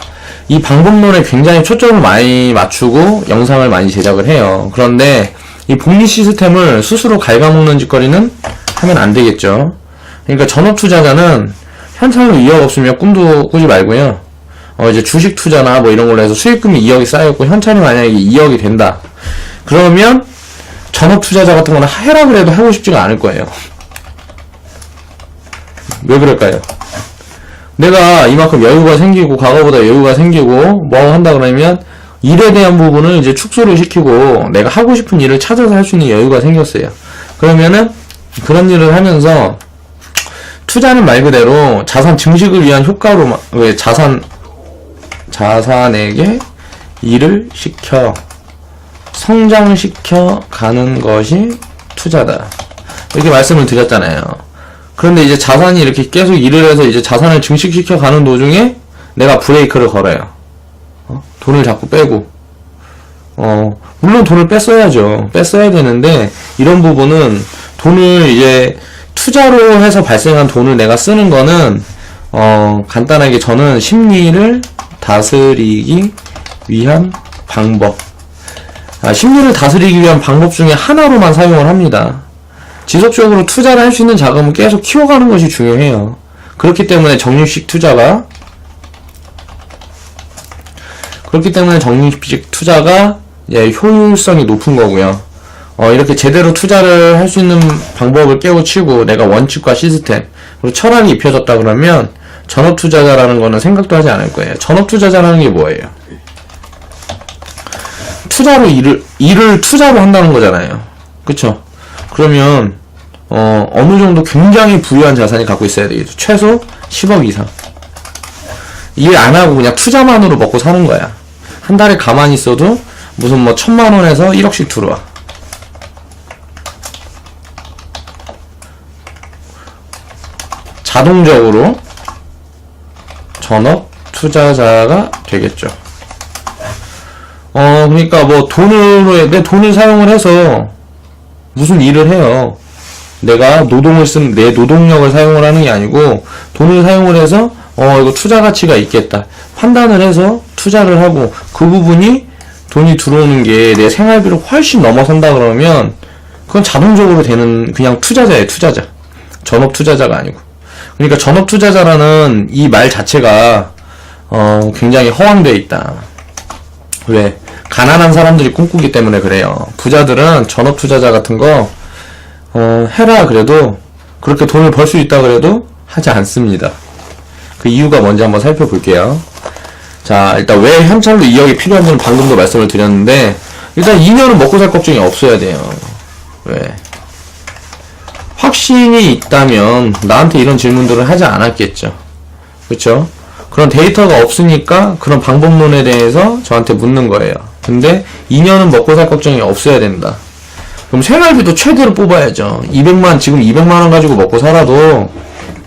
이 방법론에 굉장히 초점을 많이 맞추고 영상을 많이 제작을 해요. 그런데 이 복리 시스템을 스스로 갉아먹는 짓거리는 하면 안 되겠죠. 그러니까 전업투자자는 현찰로 2억 없으면 꿈도 꾸지 말고요. 이제 주식 투자나 이런 걸로 해서 수익금이 2억이 쌓였고 현찰이 만약에 2억이 된다. 그러면 전업투자자 같은 거는 해라 그래도 하고 싶지가 않을 거예요. 왜 그럴까요? 내가 이만큼 여유가 생기고 과거보다 여유가 생기고 한다 그러면 일에 대한 부분을 이제 축소를 시키고 내가 하고 싶은 일을 찾아서 할 수 있는 여유가 생겼어요. 그러면은 그런 일을 하면서 투자는 말 그대로 자산 증식을 위한 효과로 자산에게 일을 시켜 성장시켜 가는 것이 투자다. 이렇게 말씀을 드렸잖아요. 그런데 이제 자산이 이렇게 계속 일을 해서 이제 자산을 증식시켜 가는 도중에 내가 브레이크를 걸어요. 돈을 자꾸 빼고. 물론 돈을 뺐어야죠. 뺐어야 되는데, 이런 부분은 돈을 이제 투자로 해서 발생한 돈을 내가 쓰는 거는, 간단하게 저는 심리를 다스리기 위한 방법. 심리를 다스리기 위한 방법 중에 하나로만 사용을 합니다. 지속적으로 투자를 할 수 있는 자금을 계속 키워가는 것이 중요해요. 그렇기 때문에 적립식 투자가 효율성이 높은 거고요. 이렇게 제대로 투자를 할 수 있는 방법을 깨우치고 내가 원칙과 시스템 그리고 철학이 입혀졌다 그러면 전업투자자라는 거는 생각도 하지 않을 거예요. 전업투자자라는 게 뭐예요? 투자로 일을 투자로 한다는 거잖아요. 그쵸? 그러면 어느 정도 굉장히 부유한 자산이 갖고 있어야 되겠죠. 최소 10억 이상. 일 안 하고 그냥 투자만으로 먹고 사는 거야. 한 달에 가만히 있어도 무슨 1,000만 원에서 1억씩 들어와. 자동적으로 전업 투자자가 되겠죠. 그러니까 뭐 내 돈을 사용을 해서 무슨 일을 해요. 내가 내 노동력을 사용을 하는 게 아니고 돈을 사용을 해서 이거 투자 가치가 있겠다 판단을 해서 투자를 하고 그 부분이 돈이 들어오는 게 내 생활비를 훨씬 넘어선다 그러면 그건 자동적으로 되는 그냥 투자자예요. 투자자. 전업 투자자가 아니고. 그러니까 전업 투자자라는 이 말 자체가 굉장히 허황되어 있다. 왜? 가난한 사람들이 꿈꾸기 때문에 그래요. 부자들은 전업 투자자 같은 거 해라 그래도 그렇게 돈을 벌 수 있다 그래도 하지 않습니다. 그 이유가 뭔지 한번 살펴볼게요. 자, 일단 왜 현찰로 2억이 필요한지는 방금도 말씀을 드렸는데 일단 2년은 먹고 살 걱정이 없어야 돼요. 왜? 확신이 있다면 나한테 이런 질문들을 하지 않았겠죠. 그쵸? 그런 데이터가 없으니까 그런 방법론에 대해서 저한테 묻는 거예요. 근데 2년은 먹고 살 걱정이 없어야 된다. 그럼 생활비도 최대로 뽑아야죠. 지금 200만원 가지고 먹고 살아도,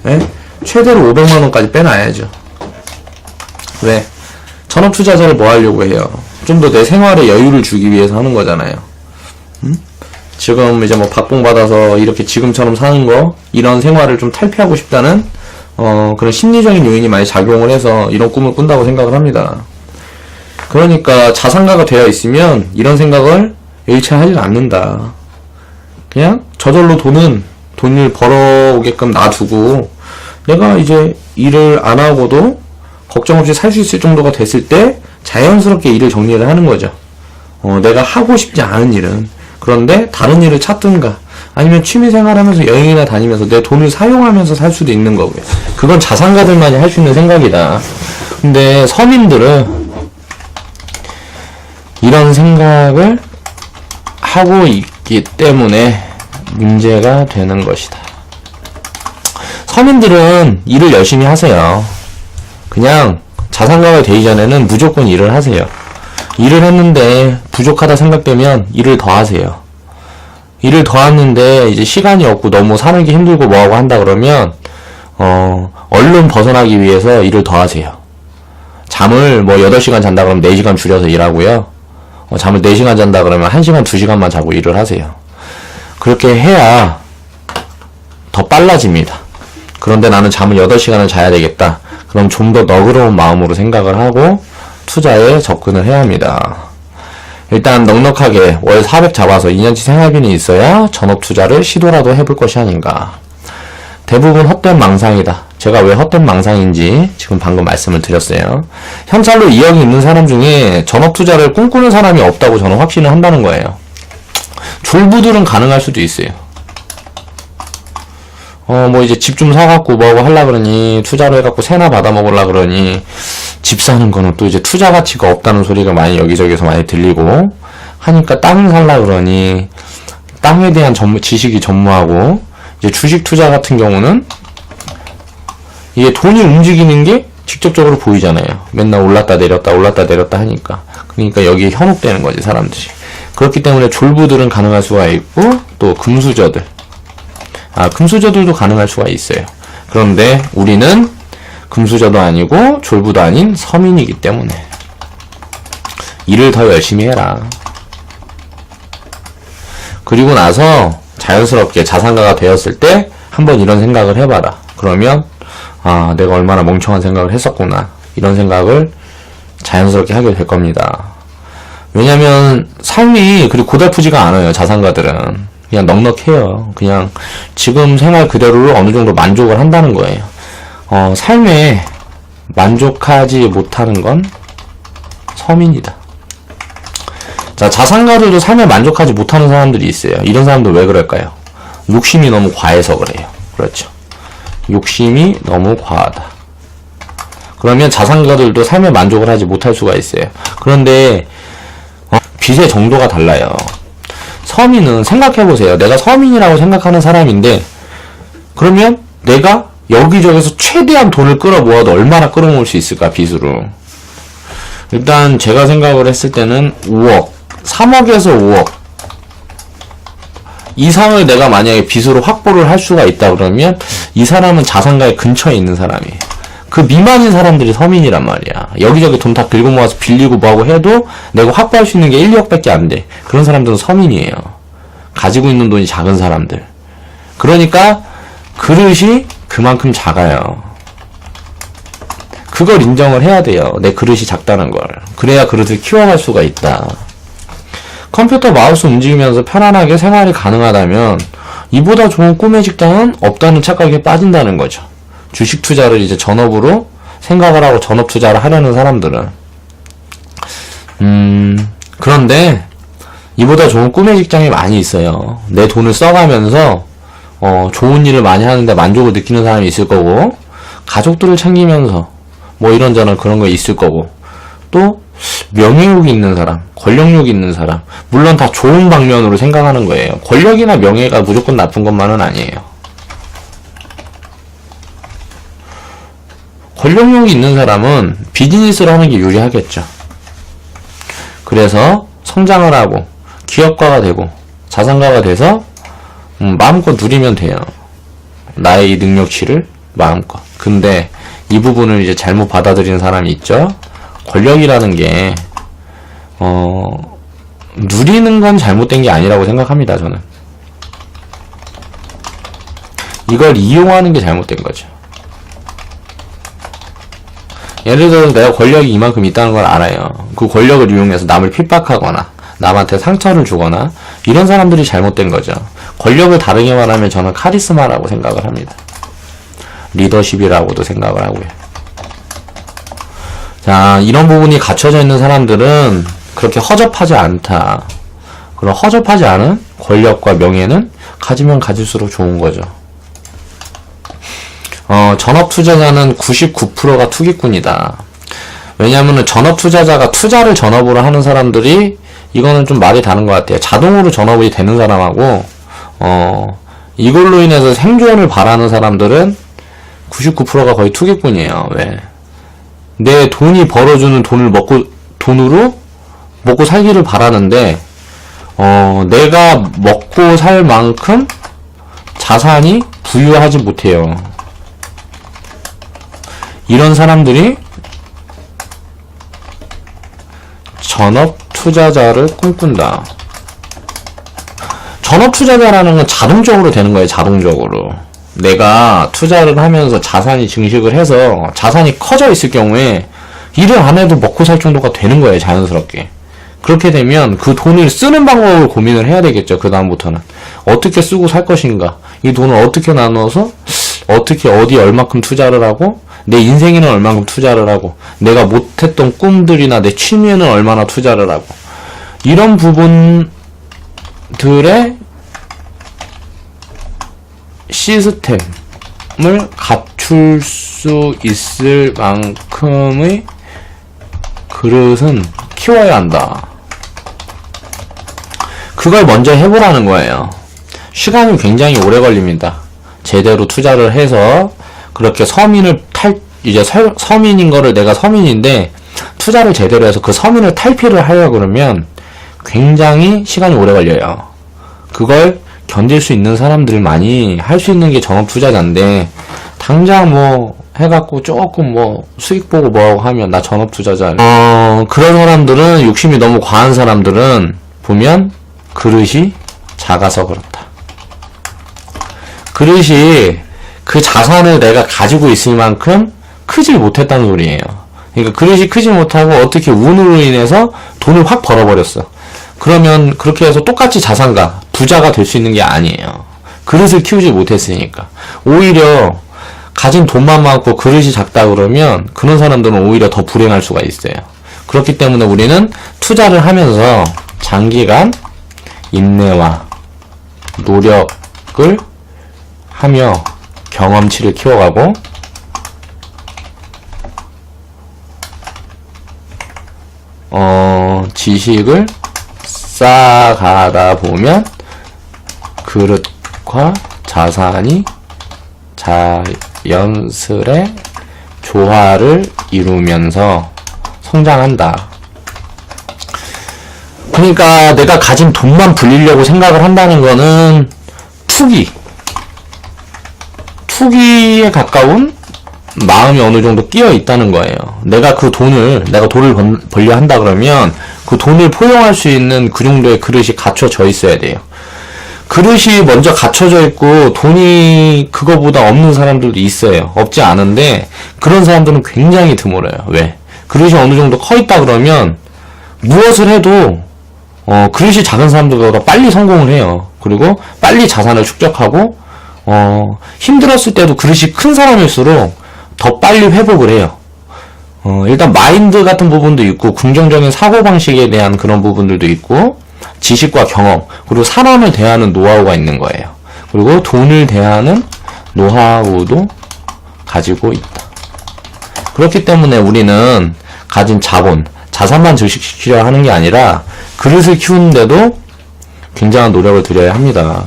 예? 최대로 500만원까지 빼놔야죠. 왜? 전업 투자자를 뭐 하려고 해요? 좀 더 내 생활에 여유를 주기 위해서 하는 거잖아요. 지금 이제 뭐 박봉 받아서 이렇게 지금처럼 사는 거, 이런 생활을 좀 탈피하고 싶다는, 그런 심리적인 요인이 많이 작용을 해서 이런 꿈을 꾼다고 생각을 합니다. 그러니까 자산가가 되어 있으면 이런 생각을 일체 하지 않는다. 그냥 저절로 돈을 벌어오게끔 놔두고 내가 이제 일을 안 하고도 걱정 없이 살 수 있을 정도가 됐을 때 자연스럽게 일을 정리를 하는 거죠. 내가 하고 싶지 않은 일은. 그런데 다른 일을 찾든가 아니면 취미생활 하면서 여행이나 다니면서 내 돈을 사용하면서 살 수도 있는 거고요. 그건 자산가들만이 할 수 있는 생각이다. 근데 서민들은 이런 생각을 하고 있기 때문에 문제가 되는 것이다. 서민들은 일을 열심히 하세요. 그냥 자산가가 되기 전에는 무조건 일을 하세요. 일을 했는데 부족하다 생각되면 일을 더 하세요. 일을 더 하는데 이제 시간이 없고 너무 살기 힘들고 뭐하고 한다 그러면 얼른 벗어나기 위해서 일을 더 하세요. 잠을 뭐 8시간 잔다 그러면 4시간 줄여서 일하고요. 잠을 4시간 잔다 그러면 1시간, 2시간만 자고 일을 하세요. 그렇게 해야 더 빨라집니다. 그런데 나는 잠을 8시간을 자야 되겠다. 그럼 좀 더 너그러운 마음으로 생각을 하고 투자에 접근을 해야 합니다. 일단 넉넉하게 월 400 잡아서 2년치 생활비는 있어야 전업 투자를 시도라도 해볼 것이 아닌가. 대부분 헛된 망상이다. 제가 왜 헛된 망상인지 지금 방금 말씀을 드렸어요. 현찰로 2억이 있는 사람 중에 전업 투자를 꿈꾸는 사람이 없다고 저는 확신을 한다는 거예요. 졸부들은 가능할 수도 있어요. 뭐 이제 집 좀 사갖고 뭐하고 하려 그러니 투자로 해갖고 세나 받아먹으려 그러니 집 사는 거는 또 이제 투자 가치가 없다는 소리가 많이 여기저기서 많이 들리고 하니까 땅을 살려 그러니 땅에 대한 지식이 전무하고 이제 주식 투자 같은 경우는 이게 돈이 움직이는 게 직접적으로 보이잖아요. 맨날 올랐다 내렸다 올랐다 내렸다 하니까. 그러니까 여기에 현혹되는 거지 사람들이. 그렇기 때문에 졸부들은 가능할 수가 있고 또 금수저들 금수저들도 가능할 수가 있어요. 그런데 우리는 금수저도 아니고 졸부도 아닌 서민이기 때문에 일을 더 열심히 해라. 그리고 나서 자연스럽게 자산가가 되었을 때 한번 이런 생각을 해봐라. 그러면 내가 얼마나 멍청한 생각을 했었구나. 이런 생각을 자연스럽게 하게 될 겁니다. 왜냐면 삶이 그리 고달프지가 않아요. 자산가들은 그냥 넉넉해요. 그냥 지금 생활 그대로를 어느 정도 만족을 한다는 거예요. 삶에 만족하지 못하는 건 서민이다. 자, 자산가들도 삶에 만족하지 못하는 사람들이 있어요. 이런 사람들 왜 그럴까요? 욕심이 너무 과해서 그래요. 그렇죠. 욕심이 너무 과하다. 그러면 자산가들도 삶에 만족을 하지 못할 수가 있어요. 그런데 빚의 정도가 달라요. 서민은 생각해보세요. 내가 서민이라고 생각하는 사람인데 그러면 내가 여기저기서 최대한 돈을 끌어모아도 얼마나 끌어모을 수 있을까 빚으로. 일단 제가 생각을 했을 때는 5억 3억에서 5억 이상을 내가 만약에 빚으로 확보를 할 수가 있다 그러면 이 사람은 자산가의 근처에 있는 사람이에요. 그 미만인 사람들이 서민이란 말이야. 여기저기 돈 다 긁어 모아서 빌리고 뭐하고 해도 내가 확보할 수 있는 게 1, 2억밖에 안 돼. 그런 사람들은 서민이에요. 가지고 있는 돈이 작은 사람들. 그러니까 그릇이 그만큼 작아요. 그걸 인정을 해야 돼요. 내 그릇이 작다는 걸. 그래야 그릇을 키워갈 수가 있다. 컴퓨터 마우스 움직이면서 편안하게 생활이 가능하다면 이보다 좋은 꿈의 직장은 없다는 착각에 빠진다는 거죠. 주식 투자를 이제 전업으로 생각을 하고 전업 투자를 하려는 사람들은. 그런데 이보다 좋은 꿈의 직장이 많이 있어요. 내 돈을 써가면서 좋은 일을 많이 하는데 만족을 느끼는 사람이 있을 거고, 가족들을 챙기면서 뭐 이런저런 그런 거 있을 거고, 또 명예욕이 있는 사람, 권력욕이 있는 사람, 물론 다 좋은 방면으로 생각하는 거예요. 권력이나 명예가 무조건 나쁜 것만은 아니에요. 권력욕이 있는 사람은 비즈니스를 하는 게 유리하겠죠. 그래서 성장을 하고 기업가가 되고 자산가가 돼서 마음껏 누리면 돼요. 나의 이 능력치를 마음껏. 근데 이 부분을 이제 잘못 받아들이는 사람이 있죠. 권력이라는 게 누리는 건 잘못된 게 아니라고 생각합니다. 저는 이걸 이용하는 게 잘못된 거죠. 예를 들어서 내가 권력이 이만큼 있다는 걸 알아요. 그 권력을 이용해서 남을 핍박하거나 남한테 상처를 주거나 이런 사람들이 잘못된 거죠. 권력을 다르게 말하면 저는 카리스마라고 생각을 합니다. 리더십이라고도 생각을 하고요. 자, 이런 부분이 갖춰져 있는 사람들은 그렇게 허접하지 않다. 그런 허접하지 않은 권력과 명예는 가지면 가질수록 좋은 거죠. 전업 투자자는 99%가 투기꾼이다. 왜냐하면 전업 투자자가 투자를 전업으로 하는 사람들이 이거는 좀 말이 다른 것 같아요. 자동으로 전업이 되는 사람하고 이걸로 인해서 생존을 바라는 사람들은 99%가 거의 투기꾼이에요. 왜? 내 돈이 벌어주는 돈으로 먹고 살기를 바라는데 내가 먹고 살 만큼 자산이 부유하지 못해요. 이런 사람들이 전업 투자자를 꿈꾼다. 전업 투자자라는 건 자동적으로 되는 거예요. 자동적으로. 내가 투자를 하면서 자산이 증식을 해서 자산이 커져 있을 경우에 일을 안 해도 먹고 살 정도가 되는 거예요. 자연스럽게. 그렇게 되면 그 돈을 쓰는 방법을 고민을 해야 되겠죠. 그 다음부터는 어떻게 쓰고 살 것인가, 이 돈을 어떻게 나눠서 어떻게 어디 얼마큼 투자를 하고 내 인생에는 얼마큼 투자를 하고 내가 못했던 꿈들이나 내 취미에는 얼마나 투자를 하고, 이런 부분들의 시스템을 갖출 수 있을 만큼의 그릇은 키워야 한다. 그걸 먼저 해보라는 거예요. 시간이 굉장히 오래 걸립니다. 제대로 투자를 해서 그렇게 이제 서민인 거를 내가 서민인데 투자를 제대로 해서 그 서민을 탈피를 하려고 그러면 굉장히 시간이 오래 걸려요. 그걸 견딜 수 있는 사람들만이 할 수 있는 게 전업 투자자인데, 당장 뭐 해갖고 조금 뭐 수익 보고 뭐하고 하면 나 전업 투자자. 그런 사람들은, 욕심이 너무 과한 사람들은 보면 그릇이 작아서 그렇다. 그릇이 그 자산을 내가 가지고 있을 만큼 크질 못했다는 소리예요. 그러니까 그릇이 크지 못하고 어떻게 운으로 인해서 돈을 확 벌어버렸어. 그러면 그렇게 해서 똑같이 자산가, 부자가 될 수 있는 게 아니에요. 그릇을 키우지 못했으니까. 오히려 가진 돈만 많고 그릇이 작다 그러면 그런 사람들은 오히려 더 불행할 수가 있어요. 그렇기 때문에 우리는 투자를 하면서 장기간 인내와 노력을 하며 경험치를 키워가고, 지식을 쌓아가다 보면 그릇과 자산이 자연스레 조화를 이루면서 성장한다. 그러니까 내가 가진 돈만 불리려고 생각을 한다는 거는 투기에 가까운 마음이 어느 정도 끼어 있다는 거예요. 내가 돈을 벌려 한다 그러면 그 돈을 포용할 수 있는 그 정도의 그릇이 갖춰져 있어야 돼요. 그릇이 먼저 갖춰져 있고 돈이 그거보다 없는 사람들도 있어요. 없지 않은데 그런 사람들은 굉장히 드물어요. 왜? 그릇이 어느 정도 커 있다 그러면 무엇을 해도 그릇이 작은 사람들보다 빨리 성공을 해요. 그리고 빨리 자산을 축적하고 힘들었을 때도 그릇이 큰 사람일수록 더 빨리 회복을 해요. 일단 마인드 같은 부분도 있고 긍정적인 사고방식에 대한 그런 부분들도 있고 지식과 경험, 그리고 사람을 대하는 노하우가 있는 거예요. 그리고 돈을 대하는 노하우도 가지고 있다. 그렇기 때문에 우리는 가진 자산만 증식시키려 하는 게 아니라 그릇을 키우는데도 굉장한 노력을 들여야 합니다.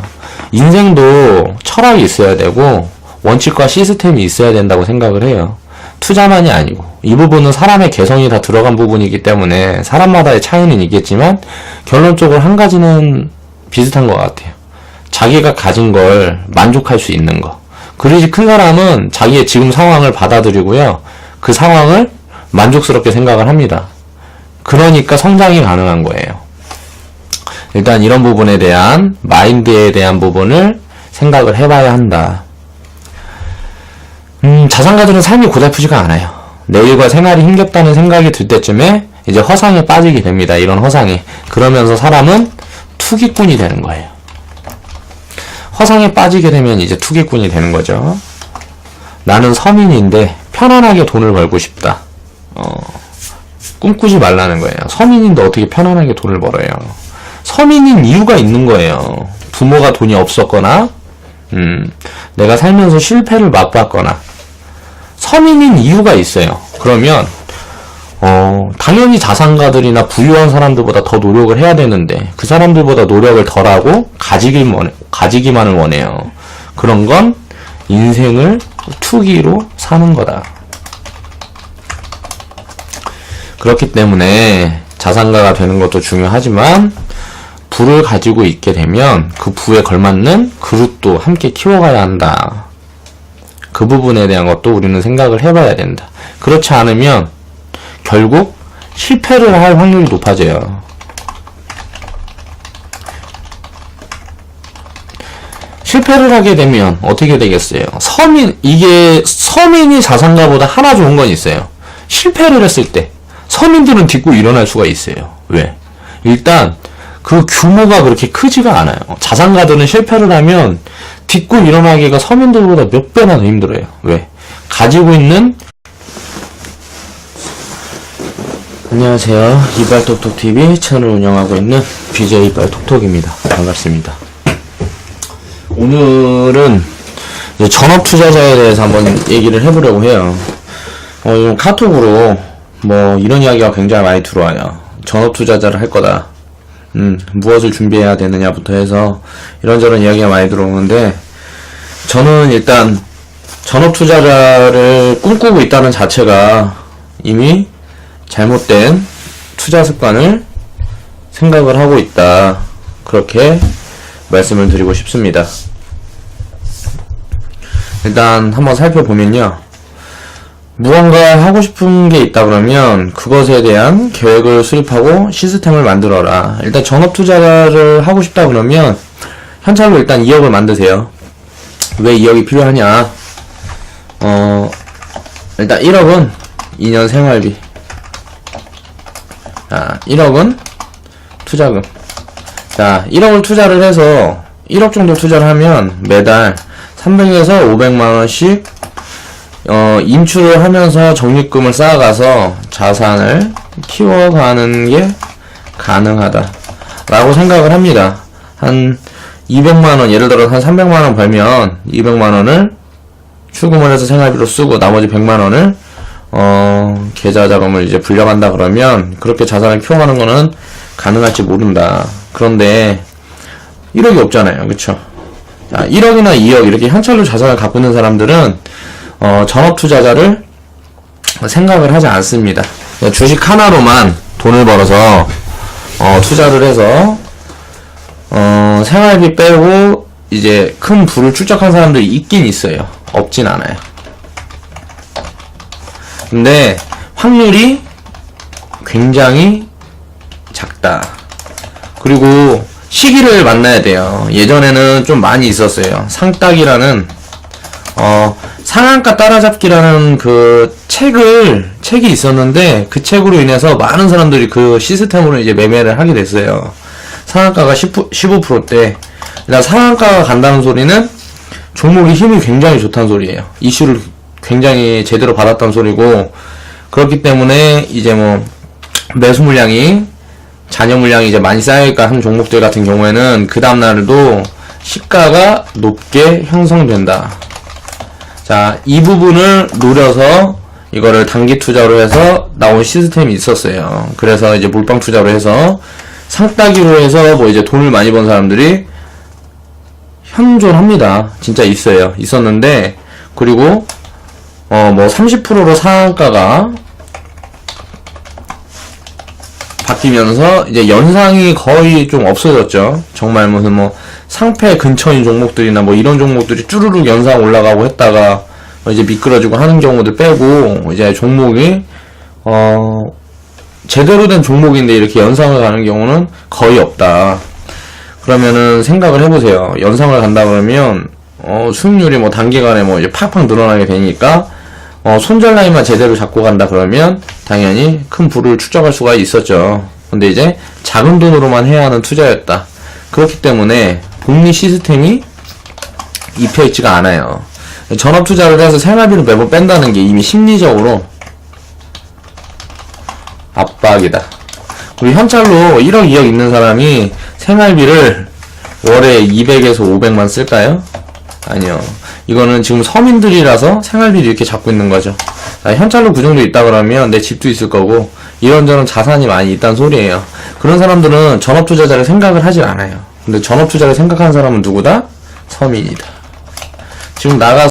인생도 철학이 있어야 되고 원칙과 시스템이 있어야 된다고 생각을 해요. 투자만이 아니고 이 부분은 사람의 개성이 다 들어간 부분이기 때문에 사람마다의 차이는 있겠지만 결론적으로 한 가지는 비슷한 것 같아요. 자기가 가진 걸 만족할 수 있는 거. 그릇이 큰 사람은 자기의 지금 상황을 받아들이고요. 그 상황을 만족스럽게 생각을 합니다. 그러니까 성장이 가능한 거예요. 일단 이런 부분에 대한 마인드에 대한 부분을 생각을 해봐야 한다. 자산가들은 삶이 고달프지가 않아요. 내일과 생활이 힘겹다는 생각이 들 때쯤에 이제 허상에 빠지게 됩니다. 이런 허상에. 그러면서 사람은 투기꾼이 되는 거예요. 허상에 빠지게 되면 이제 투기꾼이 되는 거죠. 나는 서민인데 편안하게 돈을 벌고 싶다. 꿈꾸지 말라는 거예요. 서민인데 어떻게 편안하게 돈을 벌어요. 서민인 이유가 있는 거예요. 부모가 돈이 없었거나 내가 살면서 실패를 맛봤거나 서민인 이유가 있어요. 그러면 당연히 자산가들이나 부유한 사람들보다 더 노력을 해야 되는데 그 사람들보다 노력을 덜하고 가지기만을 원해요. 그런 건 인생을 투기로 사는 거다. 그렇기 때문에 자산가가 되는 것도 중요하지만 부를 가지고 있게 되면 그 부에 걸맞는 그릇도 함께 키워가야 한다. 그 부분에 대한 것도 우리는 생각을 해봐야 된다. 그렇지 않으면 결국 실패를 할 확률이 높아져요. 실패를 하게 되면 어떻게 되겠어요? 서민이 자산가보다 하나 좋은 건 있어요. 실패를 했을 때 서민들은 딛고 일어날 수가 있어요. 왜? 일단 그 규모가 그렇게 크지가 않아요. 자산가들은 실패를 하면 딛고 일어나기가 서민들보다 몇 배나 더 힘들어요. 왜? 가지고 있는 안녕하세요. 이빨톡톡TV 채널 운영하고 있는 BJ 이빨톡톡입니다. 반갑습니다. 오늘은 이제 전업투자자에 대해서 한번 얘기를 해보려고 해요. 카톡으로 뭐 이런 이야기가 굉장히 많이 들어와요. 전업투자자를 할 거다. 무엇을 준비해야 되느냐부터 해서 이런저런 이야기가 많이 들어오는데 저는 일단 전업투자자를 꿈꾸고 있다는 자체가 이미 잘못된 투자 습관을 생각을 하고 있다. 그렇게 말씀을 드리고 싶습니다. 일단 한번 살펴보면요. 무언가 하고 싶은 게 있다 그러면 그것에 대한 계획을 수립하고 시스템을 만들어라. 일단 전업투자를 하고 싶다 그러면 현찰로 일단 2억을 만드세요. 왜 2억이 필요하냐? 일단 1억은 2년 생활비. 1억은 투자금. 자, 1억을 투자를 해서 1억 정도 투자를 하면 매달 300에서 500만원씩 인출을 하면서 적립금을 쌓아가서 자산을 키워가는 게 가능하다 라고 생각을 합니다. 한 200만원, 예를 들어 한 300만원 벌면 200만원을 출금을 해서 생활비로 쓰고 나머지 100만원을 계좌자금을 이제 불려간다 그러면 그렇게 자산을 키워가는 거는 가능할지 모른다. 그런데 1억이 없잖아요. 그쵸? 자, 1억이나 2억 이렇게 현찰로 자산을 갖고 있는 사람들은 전업투자자를 생각을 하지 않습니다. 주식 하나로만 돈을 벌어서 투자를 해서 생활비 빼고 이제 큰 부를 축적한 사람들이 있긴 있어요. 없진 않아요. 근데 확률이 굉장히 작다. 그리고 시기를 만나야 돼요. 예전에는 좀 많이 있었어요. 상따기라는 상한가 따라잡기라는 그 책이 있었는데, 그 책으로 인해서 많은 사람들이 그 시스템으로 이제 매매를 하게 됐어요. 상한가가 15%대. 그러니까 상한가가 간다는 소리는 종목이 힘이 굉장히 좋다는 소리예요. 이슈를 굉장히 제대로 받았다는 소리고, 그렇기 때문에 이제 뭐 매수 물량이, 잔여 물량이 이제 많이 쌓여있까 한 종목들 같은 경우에는 그 다음날에도 시가가 높게 형성된다. 자, 이 부분을 노려서 이거를 단기 투자로 해서 나온 시스템이 있었어요. 그래서 이제 몰빵 투자로 해서 상따기로 해서 뭐 이제 돈을 많이 번 사람들이 현존합니다. 진짜 있었는데, 그리고 뭐 30%로 상한가가 바뀌면서 이제 연상이 거의 좀 없어졌죠. 정말 무슨 뭐 상패 근처인 종목들이나 뭐 이런 종목들이 쭈루룩 연상 올라가고 했다가 이제 미끄러지고 하는 경우들 빼고, 이제 종목이 제대로 된 종목인데 이렇게 연상을 가는 경우는 거의 없다. 그러면은 생각을 해보세요. 연상을 간다 그러면 수익률이 뭐 단기간에 뭐 이제 팍팍 늘어나게 되니까 손절 라인만 제대로 잡고 간다 그러면 당연히 큰 부를 축적할 수가 있었죠. 근데 이제 작은 돈으로만 해야 하는 투자였다. 그렇기 때문에 복리 시스템이 입혀있지가 않아요. 전업 투자를 해서 생활비를 매번 뺀다는 게 이미 심리적으로 압박이다. 우리 현찰로 1억 2억 있는 사람이 생활비를 월에 200에서 500만 쓸까요? 아니요. 이거는 지금 서민들이라서 생활비를 이렇게 잡고 있는 거죠. 현찰로 그 정도 있다 그러면 내 집도 있을 거고 이런저런 자산이 많이 있다는 소리예요. 그런 사람들은 전업투자자를 생각을 하질 않아요. 근데 전업투자를 생각하는 사람은 누구다? 서민이다. 지금 나가서